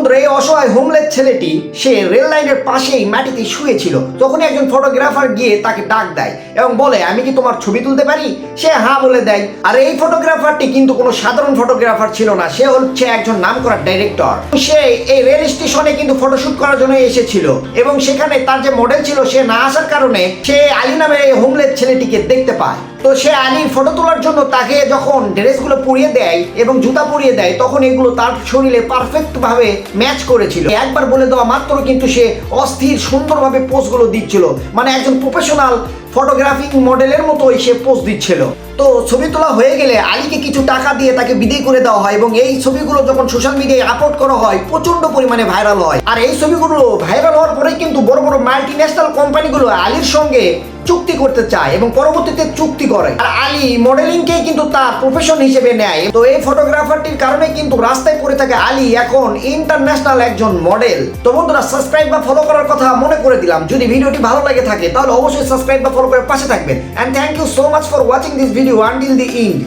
বন্ধুরা, এই অসহায় হোমলেস ছেলেটি সে রেল লাইনের পাশেই মাটিতে শুয়েছিল। তখনই একজন ফটোগ্রাফার গিয়ে তাকে ডাক দেয় এবং বলে, আমি কি তোমার ছবি তুলতে পারি? সে হ্যাঁ বলে দেয়। আর এই ফটোগ্রাফারটি কিন্তু কোনো সাধারণ ফটোগ্রাফার ছিল না, সে হচ্ছে একজন নামকরা ডাইরেক্টর। সে এই রেল স্টেশনে কিন্তু ফটোশুট করার জন্য এসেছিল এবং সেখানে তার যে মডেল ছিল সে না আসার কারণে সে আলী নামের এই হোমলেস ছেলেটিকে দেখতে পায়। তো সে আলীর ফটো তোলার জন্য তাকে যখন ড্রেসগুলো পরিয়ে দেয় এবং জুতা পরিয়ে দেয়, তখন এগুলো তার শরীরে পারফেক্ট ভাবে ম্যাচ করেছিল। একবার বলে দেওয়া মাত্র কিন্তু সে অস্থির সুন্দরভাবে পোজগুলো দিচ্ছিল, মানে একজন প্রফেশনাল ফটোগ্রাফিক মডেলের মতোই সে পোজ দিচ্ছিল। তো ছবি তোলা হয়ে গেলে আলীকে কিছু টাকা দিয়ে তাকে বিদায় করে দেওয়া হয় এবং এই ছবিগুলো যখন সোশ্যাল মিডিয়ায় আপলোড করা হয় প্রচন্ড পরিমাণে ভাইরাল হয়। আর এই ছবিগুলো ভাইরাল হওয়ার পরে কিন্তু বড় বড় মাল্টি ন্যাশনাল কোম্পানিগুলো আলীর সঙ্গে চুক্তি করতে চায় এবং পরবর্তীতে চুক্তি করে। আর আলী মডেলিংকে কিন্তু তার প্রফেশন হিসেবে নেয়। তো এই ফটোগ্রাফারটির কারণে কিন্তু রাস্তায় পড়ে থাকে আলী এখন ইন্টারন্যাশনাল একজন মডেল। তো বন্ধুরা, সাবস্ক্রাইব বা ফলো করার কথা মনে করে দিলাম। যদি ভিডিওটি ভালো লাগে থাকে তাহলে অবশ্যই সাবস্ক্রাইব বা ফলো করে পাশে থাকবেন। And thank you so much for watching this video until the and.